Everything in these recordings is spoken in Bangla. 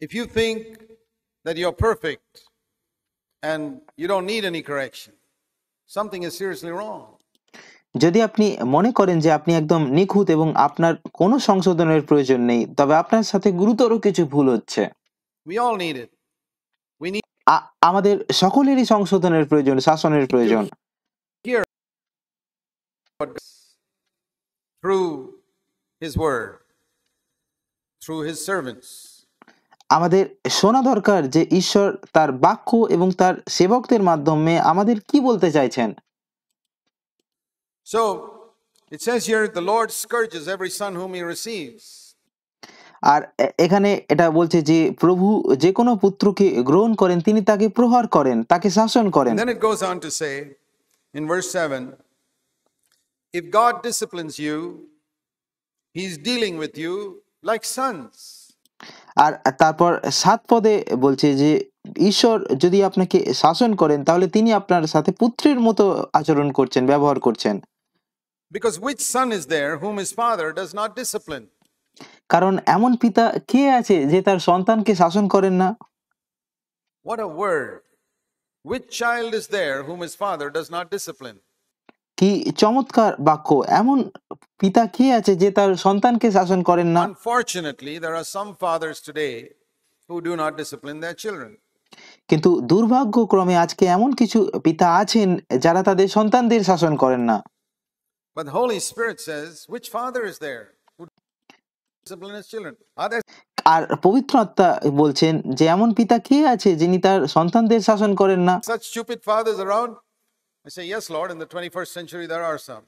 If you think that you're perfect and you don't need any correction, something is seriously wrong. যদি আপনি মনে করেন যে আপনি একদম নিখুঁত এবং আপনার কোনো সংশোধনের প্রয়োজন নেই, তবে আপনার সাথে গুরুতর কিছু ভুল হচ্ছে। We all need it. We need আমাদের সকলেরই সংশোধনের প্রয়োজন, শাসনের প্রয়োজন। to hear what God through His Word, through His servants. আমাদের শোনা দরকার যে ঈশ্বর তার বাক্য এবং তার সেবকদের মাধ্যমে আমাদের কি বলতে চাইছেন। So it says here, the Lord scourges every son whom He receives. আর এখানে এটা বলছে যে প্রভু যে কোনো পুত্রকে গ্রহণ করেন তিনি তাকে প্রহার করেন, তাকে শাসন করেন। And then it goes on to say in verse 7, if God disciplines you, He's dealing with you like sons. আর তারপর 7 পদে বলছে যে ঈশ্বর যদি আপনাকে শাসন করেন তাহলে তিনি আপনার সাথে পুত্রের মতো আচরণ করছেন, ব্যবহার করছেন। Because which son is there whom his father does not discipline? কারণ এমন পিতা কে আছে যে তার সন্তানকে শাসন করেন না? What a word. Which child is there whom his father does not discipline? কি চমৎকার বাক্য! এমন পিতা কে আছে যে তার সন্তানকে শাসন করেন না? Unfortunately, there are some fathers today who do not discipline their children. কিন্তু দুর্ভাগ্যক্রমে আজকে এমন কিছু পিতা আছেন যারা তাদের সন্তানদের শাসন করেন না। But the Holy Spirit says, which father is there who discipline his children? Are there আর পবিত্র আত্মা বলছেন যে এমন পিতা কে আছে যিনি তার সন্তানদের শাসন করেন না? such stupid fathers around? I say, yes, Lord, in the 21st century there are some.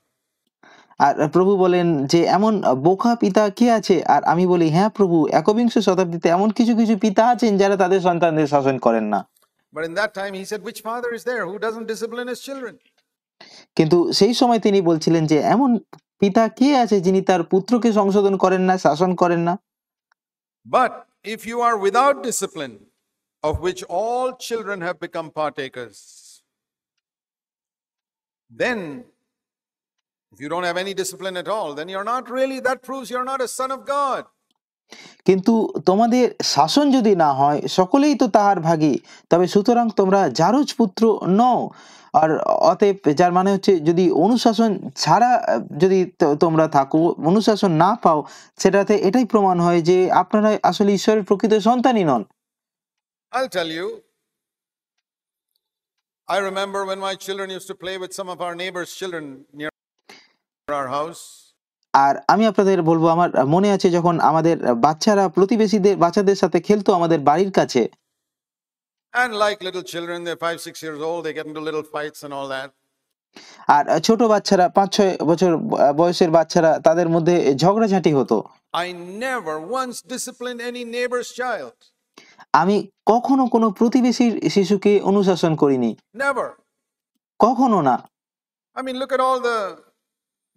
আর প্রভু বলেন যে এমন বোকা পিতা কে আছে? আর আমি বলি, হ্যাঁ প্রভু, একবিংশ শতাব্দীতে এমন কিছু কিছু পিতা আছেন যারা তাদের সন্তানদের শাসন করেন না। But in that time he said, which father is there who doesn't discipline his children? কিন্তু সেই সময় তিনি বলছিলেন যে এমন পিতা কে আছে যিনি তার পুত্রকে সংশোধন করেন না, শাসন করেন না? But if you are without discipline, of which all children have become partakers, then if you don't have any discipline at all, then you're not really, that proves you're not a son of God. কিন্তু তোমাদের শাসন যদি না হয়, সকলেই তো তাহার ভাগী, তবে সুতরাং তোমরা জারজ পুত্র নও। আর অতএব যার মানে হচ্ছে যদি অনুশাসন ছাড়া যদি তোমরা থাকো, অনুশাসন না পাও, সেটাতে এটাই প্রমাণ হয় যে আপনারা আসলে ঈশ্বরের প্রকৃত সন্তানই নন। I'll tell you, I remember when my children used to play with some of our neighbors' children near our house. আর আমি আপনাদের বলবো, আমার মনে আছে যখন আমাদের বাচ্চারা প্রতিবেশীদের বাচ্চাদের সাথে খেলতো আমাদের বাড়ির কাছে। And like little children, they're 5-6 years old, they get into little fights and all that. আর ছোট বাচ্চারা 5-6 বছর বয়সের বাচ্চারা, তাদের মধ্যে ঝগড়াঝাটি হতো। I never once disciplined any neighbor's child. আমি কখনো কোনো প্রতিবেশীর শিশুকে অনুশাসন করিনি, Never. কখনো না। I mean, look at all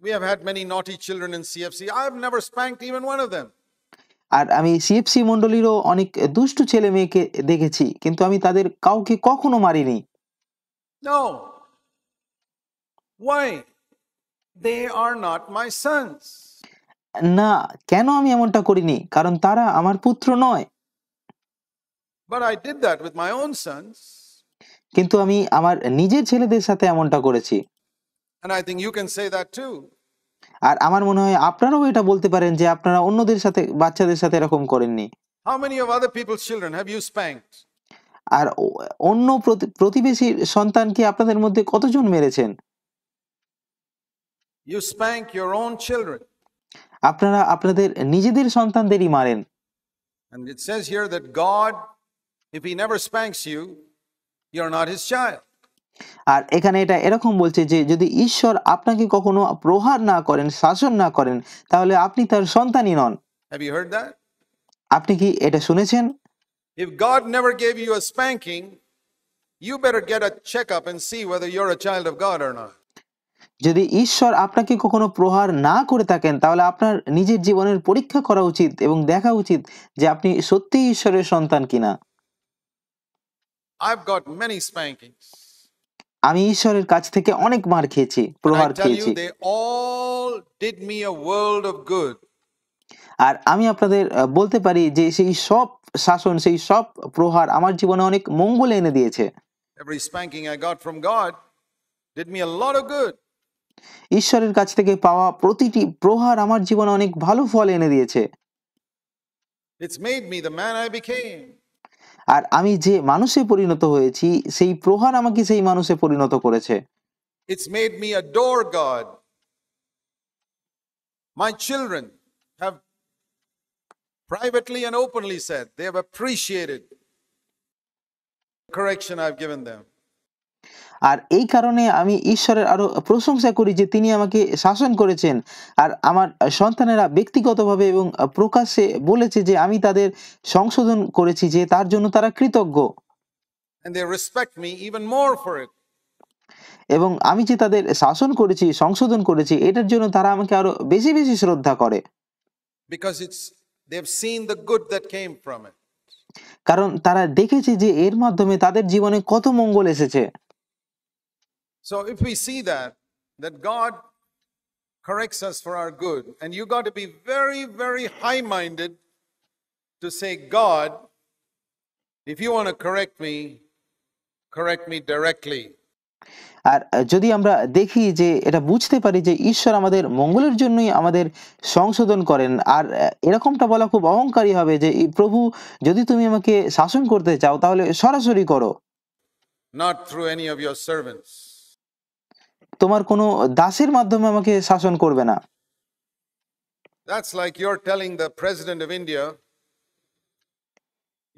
we have had many naughty children in CFC. I've never spanked even one of them. আর আমি সিএফসি মণ্ডলীরও অনেক দুষ্টু ছেলে মেয়েকে দেখেছি, কিন্তু আমি তাদের কাউকে কখনো মারিনি। No. Why? They are not my sons. না, কেন আমি এমনটা করিনি? কারণ তারা আমার পুত্র নয়। But I did that with my own sons. কিন্তু আমি আমার নিজের ছেলেদের সাথে এমনটা করেছি। And I think you can say that too. আর আমার মনে হয় আপনারাও এটা বলতে পারেন যে আপনারা অন্যদের সাথে, বাচ্চাদের সাথে এরকম করেননি। How many of other people's children have you spanked? আর অন্য প্রতিবেশীর সন্তানকে আপনাদের মধ্যে কতজন মেরেছেন? You spank your own children. আপনারা আপনাদের নিজেদের সন্তানদেরই মারেন। And it says here that God, if he never spanks you, you're not his child. আর এখানে এটা এরকম বলছে যে যদি ঈশ্বর আপনাকে কখনো প্রহার না করেন, শাসন না করেন, তাহলে আপনি তার সন্তানই নন। Have you heard that? আপনি কি এটা শুনেছেন? If God never gave you a spanking, you better get a checkup and see whether you're a child of God or not. যদি ঈশ্বর আপনাকে কখনো প্রহার না করে থাকেন, তাহলে আপনার নিজের জীবনের পরীক্ষা করা উচিত এবং দেখা উচিত যে আপনি সত্যিই ঈশ্বরের সন্তান কিনা। I've got many spankings. আমি ঈশ্বরের কাছ থেকে অনেক মার খেয়েছি, And প্রহার I tell খেয়েছি। you, they all did me a world of good. আর আমি আপনাদের বলতে পারি যে সেই সব শাসন, সেই সব প্রহার আমার জীবনে অনেক মঙ্গল এনে দিয়েছে। Every spanking I got from God did me a lot of good. ঈশ্বরের কাছ থেকে পাওয়া প্রতিটি প্রহার আমার জীবনে অনেক ভালো ফল এনে দিয়েছে। It's made me the man I became. আর আমি যে মানুষে পরিণত হয়েছি, সেই প্রহার আমাকে সেই মানুষে পরিণত করেছে। It's made me adore God. My children have privately and openly said they have appreciated the correction I've given them. আর এই কারণে আমি ঈশ্বরের আরো প্রশংসা করি যে তিনি আমাকে শাসন করেছেন। আর আমার সন্তানেরা ব্যক্তিগতভাবে এবং প্রকাশ্যে বলেছে যে আমি তাদের সংশোধন করেছি, যে তার জন্য তারা কৃতজ্ঞ। And they respect me even more for it. এবং আমি যে তাদের শাসন করেছি, সংশোধন করেছি, এটার জন্য তারা আমাকে আরো বেশি বেশি শ্রদ্ধা করে। Because they've seen the good that came from it. কারণ তারা দেখেছে যে এর মাধ্যমে তাদের জীবনে কত মঙ্গল এসেছে। So if we see that God corrects us for our good, and you got to be very, very high-minded to say, God, if you want to correct me directly. আর যদি আমরা দেখি যে এটা বুঝতে পারি যে ঈশ্বর আমাদের মঙ্গলের জন্যই আমাদের সংশোধন করেন, আর এরকমটা বলা খুব অহংকারী হবে যে প্রভু, যদি তুমি আমাকে শাসন করতে চাও তাহলে সরাসরি করো, Not through any of your servants. তোমার কোনো দাসের মাধ্যমে আমাকে শাসন করবে না। That's like you're telling the president of India,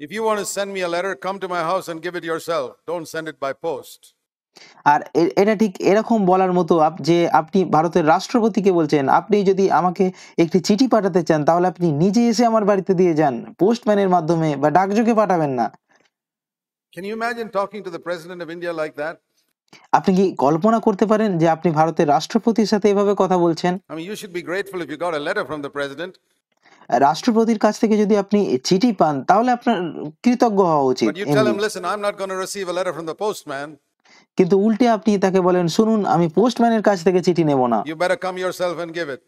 if you want to send me a letter, come to my house and give it yourself. Don't send it by post. আর এটা ঠিক এরকম বলার মতো যে আপনি ভারতের রাষ্ট্রপতিকে বলছেন, আপনি যদি আমাকে একটি চিঠি পাঠাতে চান তাহলে আপনি নিজে এসে আমার বাড়িতে দিয়ে যান, পোস্টম্যানের মাধ্যমে বা ডাকযোগে পাঠাবেন না। Can you imagine talking to the president of India like that? আপনি কি কল্পনা করতে পারেন যে আপনি ভারতের রাষ্ট্রপতির সাথে এভাবে কথা বলছেন? I mean, you should be grateful if you got a letter from the president. রাষ্ট্রপতির কাছ থেকে যদি আপনি চিঠি পান তাহলে আপনার কৃতজ্ঞ হওয়া উচিত। But you tell him, listen, I'm not going to receive a letter from the postman. কিন্তু উল্টে আপনি তাকে বলেন, শুনুন, আমি পোস্টম্যানের কাছ থেকে চিঠি নেব না, You better come yourself and give it.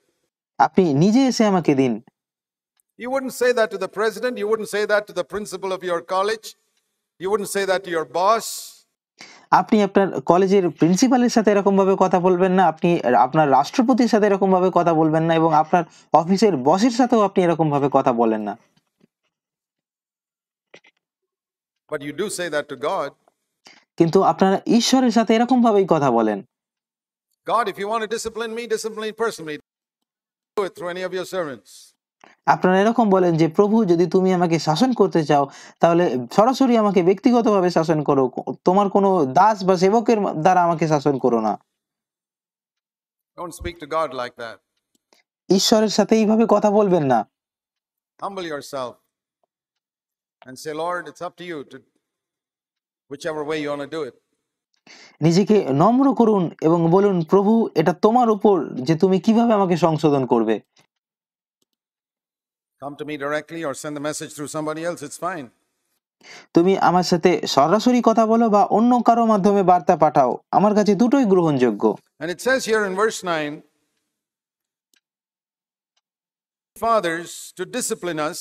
আপনি নিজে এসে আমাকে দিন। You wouldn't say that to the president. You wouldn't say that to the principal of your college. You wouldn't say that to your boss. আপনি আপনার কলেজের প্রিন্সিপালের সাথে এরকম ভাবে কথা বলবেন না, আপনি আপনার রাষ্ট্রপতির সাথে এরকম ভাবে কথা বলবেন না, এবং আপনার অফিসের বসের সাথেও আপনি এরকম ভাবে কথা বলেন না। But you do say that to God. কিন্তু আপনারা ঈশ্বরের সাথে এরকম ভাবেই কথা বলেন। God, if you want to discipline me personally. Do it through any of your servants. আপনারা এরকম বলেন যে, প্রভু, যদি তুমি আমাকে শাসন করতে চাও তাহলে সরাসরি আমাকে ব্যক্তিগতভাবে শাসন করো, তোমার কোনো দাস বা সেবকের দ্বারা আমাকে শাসন করো না। Don't speak to God like that. ঈশ্বরের সাথে এইভাবে কথা বলবেন না। Humble yourself and say, Lord, it's up to you to whichever way you want to do it. নিজেকে নম্র করুন এবং বলুন, প্রভু, এটা তোমার উপর যে তুমি কিভাবে আমাকে সংশোধন করবে। Come to me directly or send the message through somebody else, it's fine. তুমি আমার সাথে সরাসরি কথা বলো বা অন্য কারো মাধ্যমে বার্তা পাঠাও, আমার কাছে দুটোই গ্রহণযোগ্য। And it says here in verse 9, fathers to discipline us,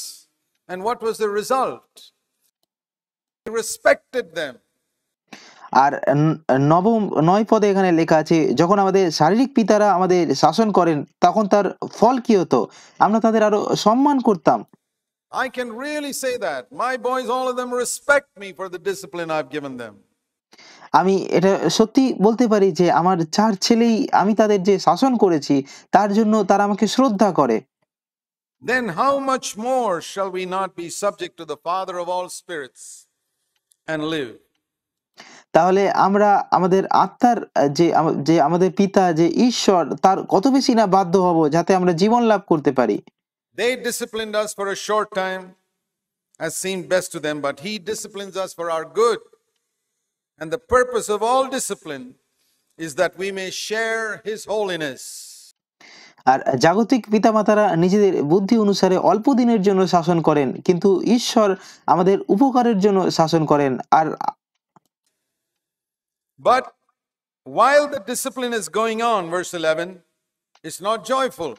and what was the result? He respected them. আর নবম 9 পদে এখানে লেখা আছে, যখন আমাদের শারীরিক পিতারা আমাদের শাসন করেন তখন তার ফল কি হতো? আমরা তাদের আরো সম্মান করতাম। I can really say that. My boys, all of them respect me for the discipline I've given them. আমি এটা সত্যি বলতে পারি যে আমার 4 ছেলেই আমি তাদের যে শাসন করেছি তার জন্য তারা আমাকে শ্রদ্ধা করে। Then how much more shall we not be subject to the Father of all spirits and live? তাহলে আমরা আমাদের আত্মার যে আমাদের পিতা যে ঈশ্বর, তার কত বেশি না বাধ্য হব যাতে আমরা জীবন লাভ করতে পারি। They disciplined us for a short time as seemed best to them, but He disciplines us for our good. And the purpose of all discipline is that we may share His holiness. আর জাগতিক পিতামাতারা নিজেদের বুদ্ধি অনুসারে অল্প দিনের জন্য শাসন করেন, কিন্তু ঈশ্বর আমাদের উপকারের জন্য শাসন করেন। আর But while the discipline is going on, verse 11, it's not joyful.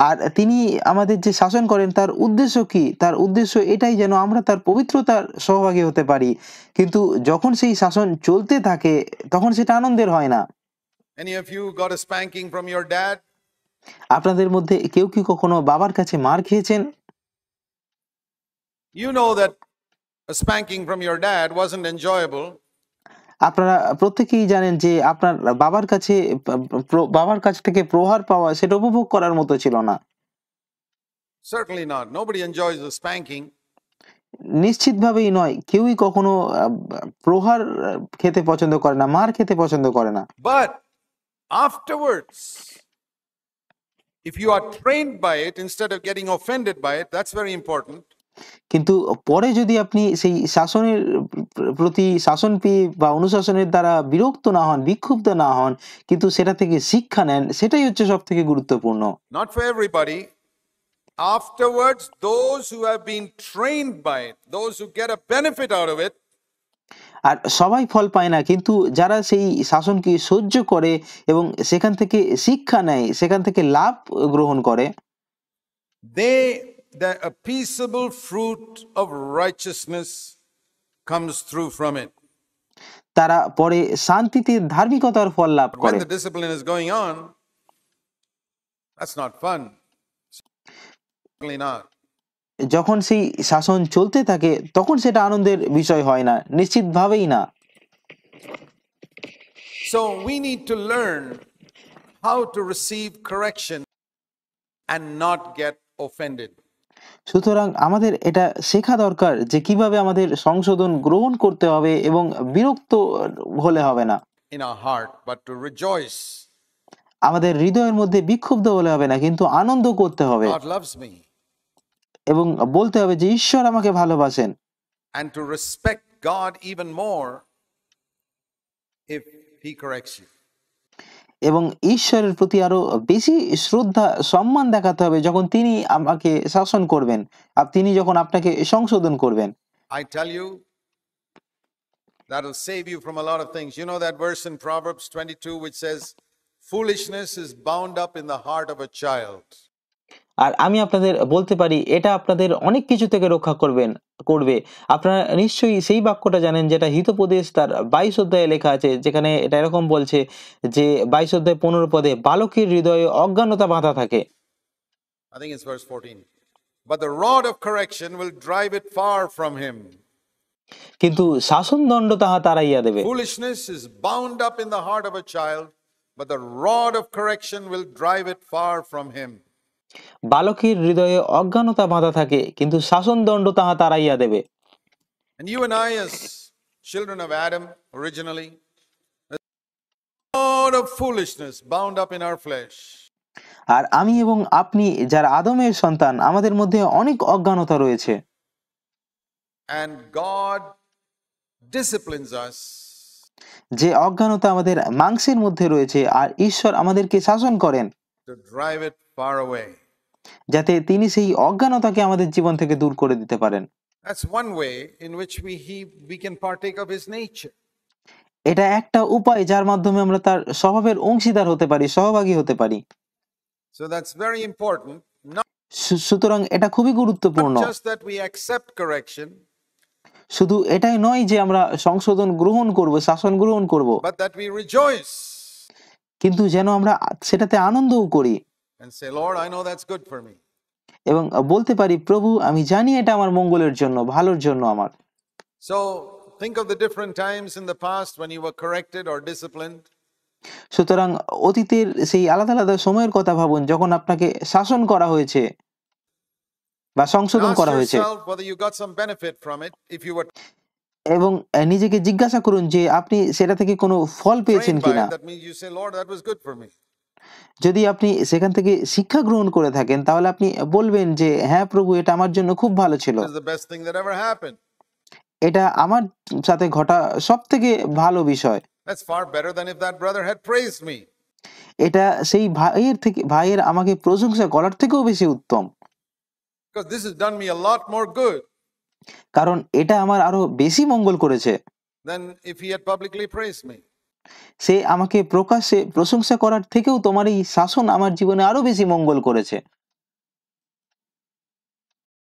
আর তিনি আমাদের যে শাসন করেন তার উদ্দেশ্য কি? তার উদ্দেশ্য এটাই যেন আমরা তার পবিত্রতার সহভাগী হতে পারি। কিন্তু যখন সেই শাসন চলতে থাকে তখন সেটা আনন্দের হয় না। Any of you got a spanking from your dad? আপনাদের মধ্যে কেউ কি কখনো বাবার কাছে মার খেয়েছেন? You know that a spanking from your dad wasn't enjoyable. আপনারা প্রত্যেকেই জানেন যে আপনার বাবার কাছে বাবার কাছ থেকে প্রহার পাওয়া সেটা উপভোগ করার মতো ছিল না। Certainly not. Nobody enjoys the spanking. নিশ্চিতভাবেই নয়। কেউই কখনো প্রহার খেতে পছন্দ করে না, মার খেতে পছন্দ করে না। But afterwards, if you are trained by it instead of getting offended by it, that's very important. কিন্তু পরে যদি আপনি সেই শাসনের প্রতি শাসন পেয়ে বা অনুশাসনের দ্বারা বিরক্ত না হন, বিক্ষুব্ধ না হন, কিন্তু সেটা থেকে শিক্ষা নেন, সেটাই হচ্ছে সবথেকে গুরুত্বপূর্ণ। Not for everybody. Afterwards, those who have been trained by it, those who get a benefit out of it, আর সবাই ফল পায় না, কিন্তু যারা সেই শাসনকে সহ্য করে এবং সেখান থেকে শিক্ষা নেয়, সেখান থেকে লাভ গ্রহণ করে, the peaceable fruit of righteousness comes through from it. তারা পরে শান্তিতে ধার্মিকতার ফল লাভ But করে। when the discipline is going on, that's not fun. Certainly not. যখন সেই শাসন চলতে থাকে তখন সেটা আনন্দের বিষয় হয় না, নিশ্চিতভাবেই না। So we need to learn how to receive correction and not get offended. সুতরাং আমাদের এটা শেখা দরকার যে কিভাবে আমাদের সংশোধন গ্রহণ করতে হবে এবং বিরক্ত হলে হবে না। In our heart, but to rejoice. আমাদের হৃদয়ের মধ্যে বিক্ষুব্ধ হলে হবে না, কিন্তু আনন্দ করতে হবে God loves me. এবং বলতে হবে যে ঈশ্বর আমাকে ভালোবাসেন। And to respect God even more if He corrects you. এবং ঈশ্বরের প্রতি আরো বেশি শ্রদ্ধা সম্মান দেখাতে হবে যখন তিনি আমাকে শাসন করবেন, তিনি যখন আপনাকে সংশোধন করবেন। I tell you, that'll save you from a lot of things. You know that verse in Proverbs 22 which says, foolishness is bound up in the heart of a child. আর আমি আপনাদের বলতে পারি এটা আপনাদের অনেক কিছু থেকে রক্ষা করবে। আপনারা নিশ্চয়ই সেই বাক্যটা জানেন যেটা হিতোপদেশ তার 22 অধ্যায়ে লেখা আছে, যেখানে এটা এরকম বলছে যে 22 অধ্যায় 15 পদে বালকের হৃদয়ে অজ্ঞানতা বাঁধা থাকে। I think it's verse 14. But the rod of correction will drive it far from him. কিন্তু শাসনদণ্ড তাহা তাড়াইয়া দেবে। Foolishness is bound up in the heart of a child, but the rod of correction will drive it far from him. বালকের হৃদয়ে অজ্ঞানতা বাঁধা থাকে, কিন্তু শাসনদণ্ড তাহা তাড়াইয়া দেবে। And you and I, as children of Adam originally, there's a lot of foolishness bound up in our flesh. আর আমি এবং আপনি যারা আদমের সন্তান, আমাদের মধ্যে অনেক অজ্ঞানতা রয়েছে। And God disciplines us যে অজ্ঞানতা আমাদের মাংসের মধ্যে রয়েছে, আর ঈশ্বর আমাদেরকে শাসন করেন to drive it far away. যাতে তিনি সেই অজ্ঞানতাকে আমাদের জীবন থেকে দূর করে দিতে পারেন। That's one way in which we can partake of his nature. এটা একটা উপায় যার মাধ্যমে আমরা তার স্বভাবের অংশীদার হতে পারি, সহভাগী হতে পারি। So that's very important. Not সুতরাং এটা খুবই গুরুত্বপূর্ণ। just that we accept correction, শুধু এটাই নয় যে আমরা সংশোধন গ্রহণ করব, শাসন গ্রহণ করব, but that we rejoice কিন্তু যেন আমরা সেটাতে আনন্দও করি and say, Lord, I know that's good for me. এবং বলতে পারি, প্রভু আমি জানি এটা আমার মঙ্গলের জন্য, ভালোর জন্য আমার। So think of the different times in the past when you were corrected or disciplined. সুতরাং অতীতের সেই আলাদা আলাদা সময়ের কথা ভাবুন যখন আপনাকে শাসন করা হয়েছে বা সংশোধন Ask করা হয়েছে, yourself whether you got some benefit from it if you were এবং নিজেকে জিজ্ঞাসা করুন যে আপনি সেটা থেকে কোনো ফল পেয়েছেন trained by কিনা। it. That means you say, Lord, that was good for me. যদি আপনি সেখান থেকে শিক্ষা গ্রহণ করে থাকেন তাহলে আপনি বলবেন যে হ্যাঁ প্রভু, এটা আমার জন্য খুব ভালো ছিল, This is the best thing that ever happened. এটা আমার সাথে ঘটা সব থেকে ভালো বিষয়। That's far better than if that brother had praised me. এটা সেই ভাইয়ের আমাকে প্রশংসা করার থেকেও বেশি উত্তম, Because this has done me a lot more good কারণ এটা আমার আরো বেশি মঙ্গল করেছে than if he had publicly praised me. সে আমাকে প্রকাশ্যে প্রশংসা করার থেকেও তোমার এই শাসন আমার জীবনে আরো বেশি মঙ্গল করেছে।